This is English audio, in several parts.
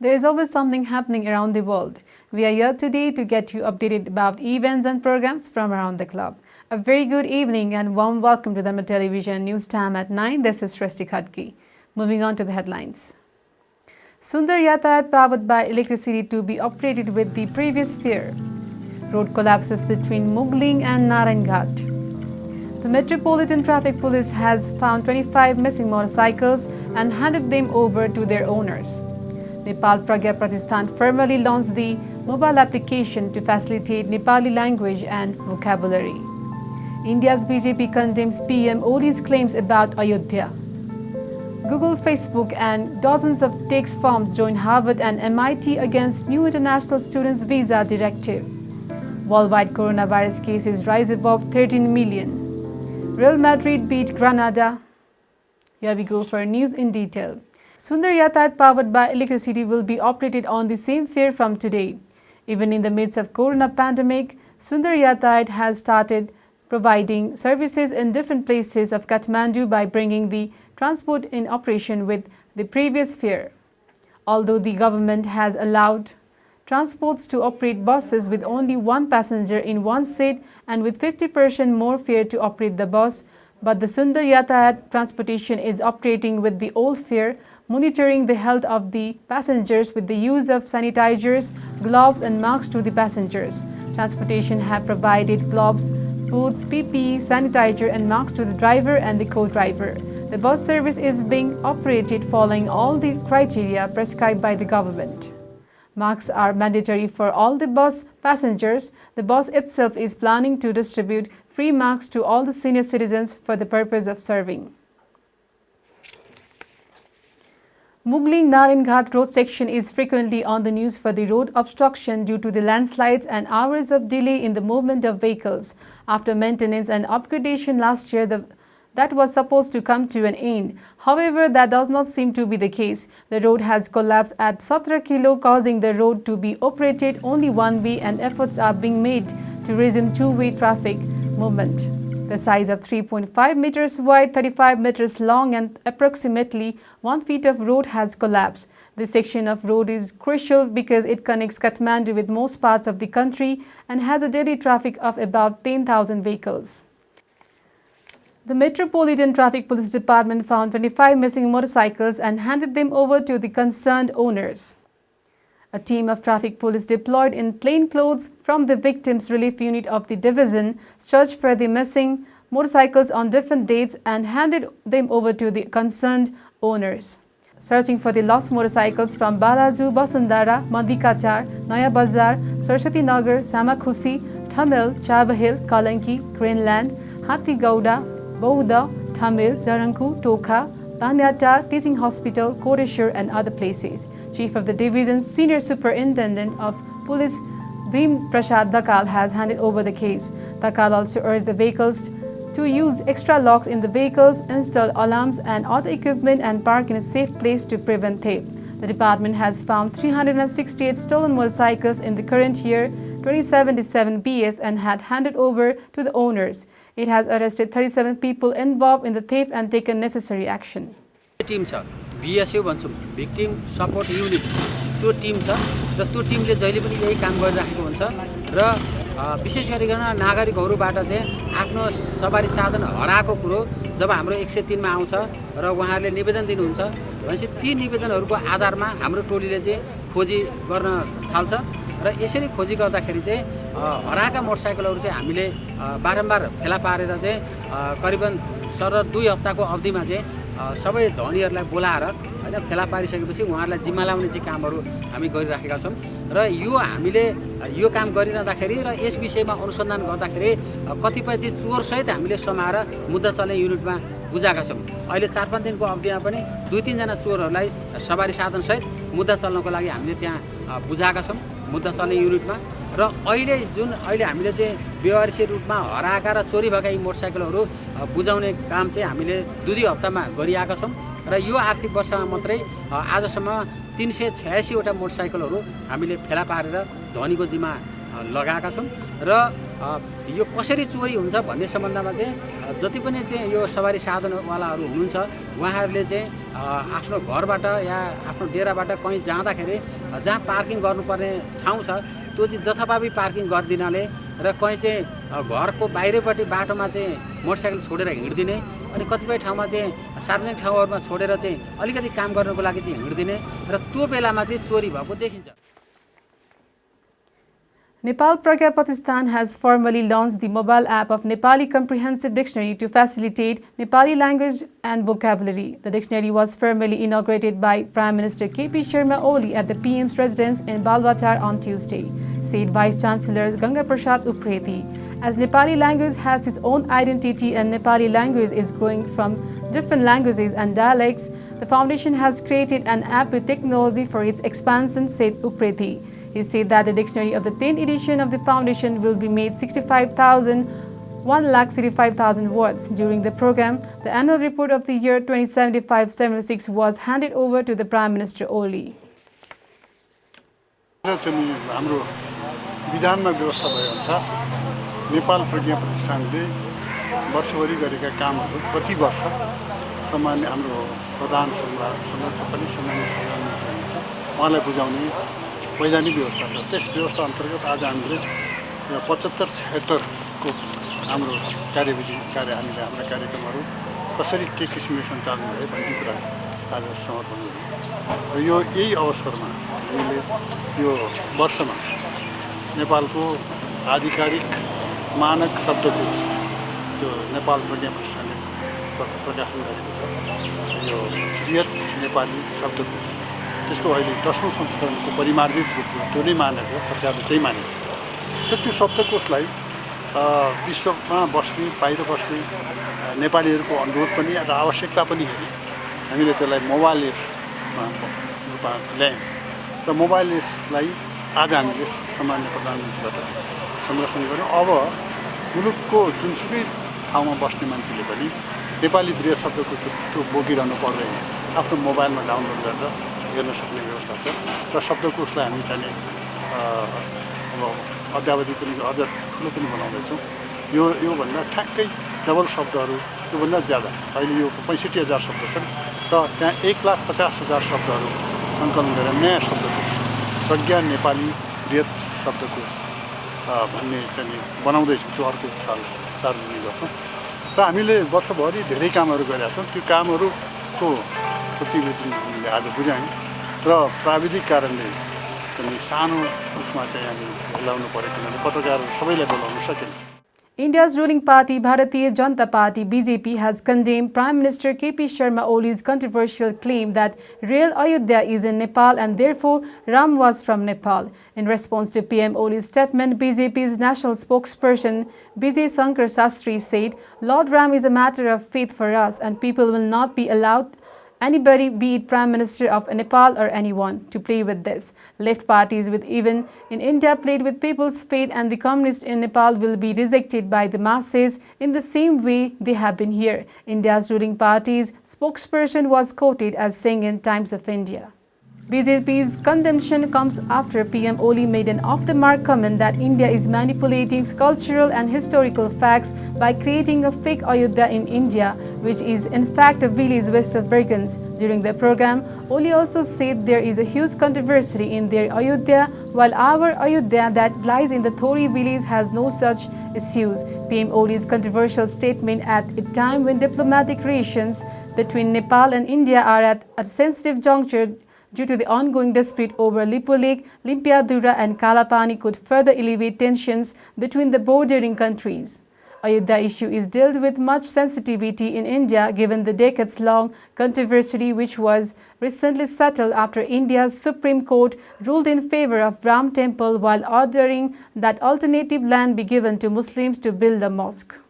There is always something happening around the world. We are here today to get you updated about events and programs from around the globe. A very good evening and warm welcome to the Television News Time at 9. This is Shresti Khadki. Moving on to the headlines. Sundar Yatayat powered by electricity to be operated with the previous fare. Road collapses between Mugling and Narayan Ghat. The Metropolitan Traffic Police has found 25 missing motorcycles and handed them over to their owners. Nepal Pragya Pratishthan formally launched the mobile application to facilitate Nepali language and vocabulary. India's BJP condemns PM Oli's claims about Ayodhya. Google, Facebook and dozens of tech firms join Harvard and MIT against new international students visa directive. Worldwide coronavirus cases rise above 13 million. Real Madrid beat Granada. Here we go for news in detail. Sundar Yatayat powered by electricity will be operated on the same fare from today. Even in the midst of corona pandemic, Sundar Yatayat has started providing services in different places of Kathmandu by bringing the transport in operation with the previous fare. Although the government has allowed transports to operate buses with only one passenger in one seat and with 50% more fare to operate the bus, but the Sundar Yatayat transportation is operating with the old fare, monitoring the health of the passengers with the use of sanitizers, gloves and masks to the passengers. Transportation have provided gloves, boots, PPE, sanitizer and masks to the driver and the co-driver. The bus service is being operated following all the criteria prescribed by the government. Masks are mandatory for all the bus passengers. The bus itself is planning to distribute free masks to all the senior citizens for the purpose of serving. Mugling Narayan Ghat road section is frequently on the news for the road obstruction due to the landslides and hours of delay in the movement of vehicles. After maintenance and upgradation last year, that was supposed to come to an end. However, that does not seem to be the case. The road has collapsed at 17 kilo, causing the road to be operated only one way, and efforts are being made to resume two-way traffic movement. The size of 3.5 meters wide, 35 meters long and approximately 1 feet of road has collapsed. This section of road is crucial because it connects Kathmandu with most parts of the country and has a daily traffic of about 10,000 vehicles. The Metropolitan Traffic Police Department found 25 missing motorcycles and handed them over to the concerned owners. A team of traffic police deployed in plain clothes from the Victims Relief Unit of the division searched for the missing motorcycles on different dates and handed them over to the concerned owners. Searching for the lost motorcycles from Balaju, Basundara, Mandikachar, Naya Bazar, Saraswati Nagar, Samakhusi, Thamel, Chabahil, Kalanki, Greenland, Hatigauda, Bouda, Thamel, Jaranku, Tokha, Banyata, Teaching Hospital, Kodeshwar and other places. Chief of the Division's Senior Superintendent of Police Bhim Prasad Dakal has handed over the case. Dakal also urged the vehicles to use extra locks in the vehicles, install alarms and other equipment and park in a safe place to prevent theft. The department has found 368 stolen motorcycles in the current year, 2077 BS and had handed over to the owners. It has arrested 37 people involved in the theft and taken necessary action. Team छ BSU भन्छौं Victim Support Unit त्यो Tim छ र त्यो टिमले जहिले पनि यही काम गरिराखेको हुन्छ र विशेष गरिकन नागरिकहरुबाट चाहिँ आफ्नो सवारी साधन हराएको कुरो जब हाम्रो 103 मा आउँछ र उहाँहरुले निवेदन दिनुहुन्छ भनेपछि ती निवेदनहरुको आधारमा हाम्रो टोलीले चाहिँ खोजी गर्न थाल्छ र यसरी खोजी गर्दाखेरि चाहिँ हराएका मोटरसाइकलहरु चाहिँ हामीले बारम्बार फेला पारेर चाहिँ करिबन 2 हप्ताको अवधिमा चाहिँ सबै धनीहरुलाई बोलाएर हैन फेला पारिसकेपछि उहाँहरुलाई जिम्मा लाउने चाहिँ कामहरु हामी गरिराखेका छौं र यो हामीले यो काम गरिरहँदाखेरि र यस विषयमा अनुसन्धान गर्दाखेरि कतिपय चाहिँ चोर सहित हामीले समाएर मुद्दा चल्ने युनिटमा बुझाएका छौं। अहिले 4-5 दिनको अवधिमा पनि 2-3 जना चोरहरुलाई सवारी साधन सहित मुद्दा चल्नको लागि हामीले त्यहाँ बुझाएका छौं मुद्दा चल्ने युनिटमा र अहिले हामीले चाहिँ व्यवहारिक रूपमा हराएका र चोरी भएका यी मोटरसाइकलहरु बुझाउने काम चाहिँ हामीले 2 हप्तामा गरिआएका छौं र यो आर्थिक वर्षमा मात्रै आजसम्म 386 वटा मोटरसाइकलहरु हामीले फेला पारेर धनीको जिम्मा लगाएका छौं र यो कसरी चोरी हुन्छ भन्ने सम्बन्धमा चाहिँ जति पनि चाहिँ यो सवारी साधनवालाहरू हुनुहुन्छ उहाँहरूले चाहिँ आफ्नो घरबाट या आफ्नो डेराबाट कहीँ जाँदाखेरि जहाँ पार्किङ गर्नुपर्ने ठाउँ छ त्यो चाहिँ जथाभावी पार्किङ गरिदिनाले र कहीँ चाहिँ घरको बाहिरपट्टि बाटोमा चाहिँ मोटरसाइकल छोडेर हिँड्दिने अनि कतिपय ठाउँमा चाहिँ सार्वजनिक ठाउँहरूमा छोडेर चाहिँ अलिकति काम गर्नको लागि चाहिँ हिँड्दिने र त्यो बेलामा चाहिँ चोरी भएको देखिन्छ। Nepal Pragya Pakistan has formally launched the mobile app of Nepali Comprehensive Dictionary to facilitate Nepali language and vocabulary. The dictionary was formally inaugurated by Prime Minister KP Sharma Oli at the PM's residence in Balwatar on Tuesday, said Vice Chancellor Ganga Prasad Upreti. As Nepali language has its own identity and Nepali language is growing from different languages and dialects, the foundation has created an app with technology for its expansion, said Upreti. He said that the dictionary of the 10th edition of the foundation will be made 1,65,000 words. During the program, the annual report of the year 2075-76 was handed over to the Prime Minister Oli. हाम्रो विधानमा व्यवस्था भएअनुसार नेपाल प्रज्ञा प्रतिष्ठानले वर्षभरि गरेका कामहरू प्रति वर्ष सामान्य हाम्रो प्रधान संरक्षक पनि सम्मानित प्रधानमन्त्री हुनुहुन्छ उहाँलाई बुझाउने वैधानिक व्यवस्था छ। त्यस व्यवस्था अन्तर्गत आज हामीले 75-76 को हाम्रो कार्यविधि हामीले हाम्रा कार्यक्रमहरू कसरी के किसिमले सञ्चालन भए भन्ने कुरा आज समर्पण गर्यौँ र यही अवसरमा हामीले यो वर्षमा नेपालको आधिकारिक मानक शब्दकोश त्यो नेपाल प्रज्ञा प्रतिष्ठानले प्रकाशन गरेको छ यो बृहत नेपाली शब्दकोश त्यसको अहिले 10औं संस्करणको परिमार्जित रूप त्यो नै मानेको हो सरकारले त्यही मानेको छ। त्यो शब्दकोशलाई विश्वमा बस्ने बाहिर बस्ने नेपालीहरूको अनुरोध पनि र आवश्यकता पनि हेरी हामीले त्यसलाई मोबाइल एप्समा रूपमा ल्यायौँ र मोबाइल एप्सलाई आज हामीले सामान्य प्रधानमन्त्रीबाट संरक्षण गऱ्यौँ। अब मुलुकको जुनसुकै ठाउँमा बस्ने मान्छेले पनि नेपाली बृहत शब्दको त्यो बोकिरहनु पर्दैन, आफ्नो मोबाइलमा डाउनलोड गरेर हेर्न सक्ने व्यवस्था छ र शब्दकोशलाई हामी चाहिँ अब अद्यावधि पनि अझ ठुलो पनि बनाउँदैछौँ। योभन्दा ठ्याक्कै डबल शब्दहरू त्योभन्दा ज्यादा अहिले यो 65,000 शब्द छन् र त्यहाँ 1,50,000 शब्दहरू सङ्कलन गरेर नयाँ शब्दकोश प्रज्ञा नेपाली बृहत शब्दकोश भन्ने चाहिँ बनाउँदैछौँ। त्यो अर्को साल सार्वजनिक गर्छौँ र हामीले वर्षभरि धेरै कामहरू गरेका छौँ। त्यो कामहरूको प्रतिवेदन हामीले आज बुझायौँ र प्राविधिक कारणले पनि सानो उसमा चाहिँ हामी बोलाउनु पऱ्यो किनभने पत्रकारहरू सबैलाई बोलाउन सकेन। India's ruling party, Bharatiya Janata Party (BJP), has condemned Prime Minister KP Sharma Oli's controversial claim that real Ayodhya is in Nepal and therefore Ram was from Nepal. In response to PM Oli's statement, BJP's national spokesperson Vijay Shankar Sastry said, "Lord Ram is a matter of faith for us and people will not be allowed anybody, be it Prime Minister of Nepal or anyone, to play with this. Left parties with even in India played with people's fate and the communists in Nepal will be rejected by the masses in the same way they have been here." India's ruling party's spokesperson was quoted as saying in Times of India. BJP's condemnation comes after PM Oli made an off-the-mark comment that India is manipulating cultural and historical facts by creating a fake Ayodhya in India, which is in fact a village west of Burgans. During the program, Oli also said there is a huge controversy in their Ayodhya, while our Ayodhya that lies in the Thori village has no such issues. PM Oli's controversial statement at a time when diplomatic relations between Nepal and India are at a sensitive juncture due to the ongoing dispute over Lipo Lake, Limpiadura and Kalapani could further elevate tensions between the bordering countries. Ayodhya issue is dealt with much sensitivity in India given the decades-long controversy which was recently settled after India's Supreme Court ruled in favor of Ram Temple while ordering that alternative land be given to Muslims to build a mosque.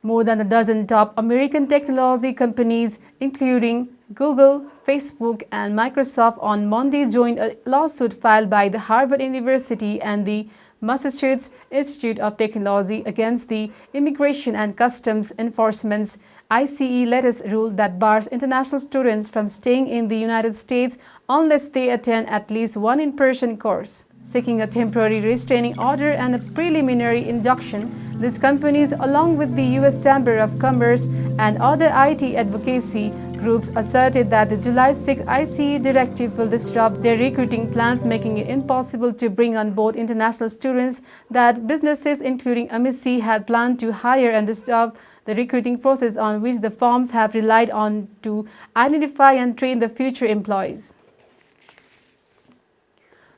More than a dozen top American technology companies, including Google, Facebook, and Microsoft, on Monday joined a lawsuit filed by the Harvard University and the Massachusetts Institute of Technology against the Immigration and Customs Enforcement's ICE latest rule that bars international students from staying in the United States unless they attend at least one in-person course. seeking a temporary restraining order and a preliminary injunction. These companies, along with the U.S. Chamber of Commerce and other IT advocacy groups, asserted that the July 6 ICE directive will disrupt their recruiting plans, making it impossible to bring on board international students that businesses, including Amici, had planned to hire, and disrupt the recruiting process on which the firms have relied on to identify and train the future employees.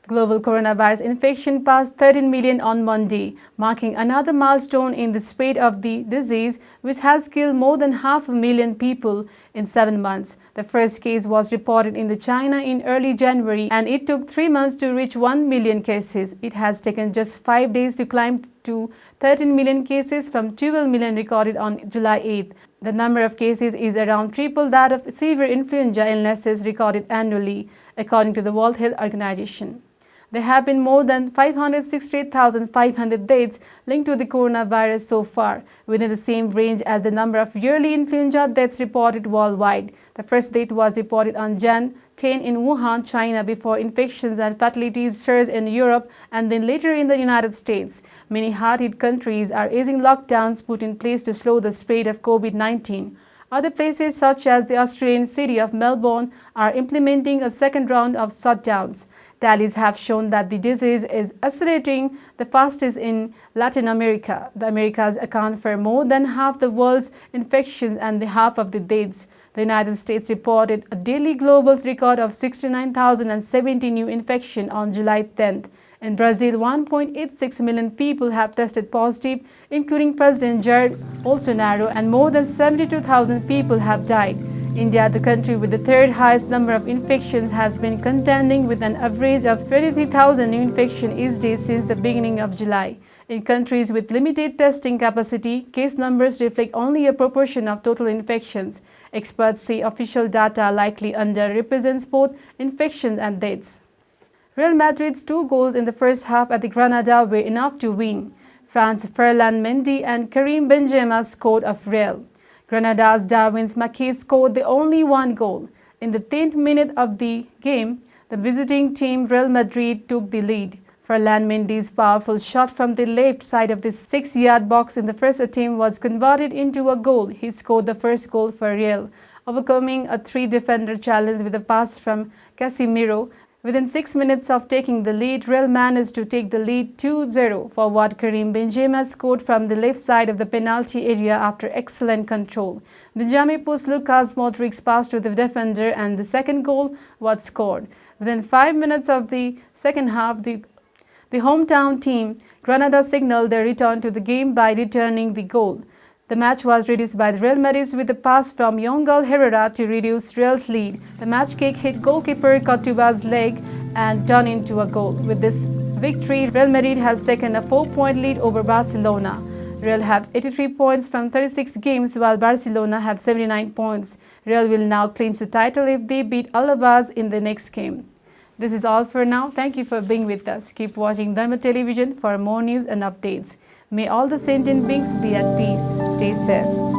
Global coronavirus infection passed 13 million on Monday, marking another milestone in the spread of the disease, which has killed more than 500,000 people in 7 months. The first case was reported in China in early January, and it took 3 months to reach 1 million cases. It has taken just 5 days to climb to 13 million cases from 12 million recorded on July 8. The number of cases is around triple that of severe influenza illnesses recorded annually, according to the World Health Organization. There have been more than 568,500 deaths linked to the coronavirus so far, within the same range as the number of yearly influenza deaths reported worldwide. The first death was reported on Jan 10 in Wuhan, China, before infections and fatalities surged in Europe and then later in the United States. Many hard-hit countries are easing lockdowns put in place to slow the spread of COVID-19. Other places, such as the Australian city of Melbourne, are implementing a second round of shutdowns. Tallies have shown that the disease is accelerating the fastest in Latin America. The Americas account for more than half the world's infections and half of the deaths. The United States reported a daily global record of 69,070 new infections on July 10th. In Brazil, 1.86 million people have tested positive, including President Jair Bolsonaro, and more than 72,000 people have died. India, the country with the third highest number of infections, has been contending with an average of 23,000 new infections each day since the beginning of July. In countries with limited testing capacity, case numbers reflect only a proportion of total infections. Experts say official data likely underrepresents both infections and deaths. Real Madrid's 2 goals in the first half at the Granada were enough to win. France's Ferland Mendy and Karim Benzema scored of Real. Granada's Darwin Maki scored the only 1 goal. In the 10th minute of the game, the visiting team Real Madrid took the lead. Ferland Mendy's powerful shot from the left side of the 6-yard box in the first attempt was converted into a goal. He scored the first goal for Real, overcoming a 3-defender challenge with a pass from Casemiro. Within 6 minutes of taking the lead, Real managed to take the lead 2-0. Forward Karim Benzema scored from the left side of the penalty area after excellent control. Benjamin pushed Lukas Modric's pass to the defender, and the second goal was scored. Within 5 minutes of the second half, the hometown team, Granada, signaled their return to the game by returning the goal. The match was reduced by the Real Madrid with a pass from Yongel Herrera to reduce Real's lead. The match kick hit goalkeeper Courtois' leg and turned into a goal. With this victory, Real Madrid has taken a 4-point lead over Barcelona. Real have 83 points from 36 games, while Barcelona have 79 points. Real will now clinch the title if they beat Alaves in the next game. This is all for now. Thank you for being with us. Keep watching Dharma Television for more news and updates. May all the sentient beings be at peace. Stay safe.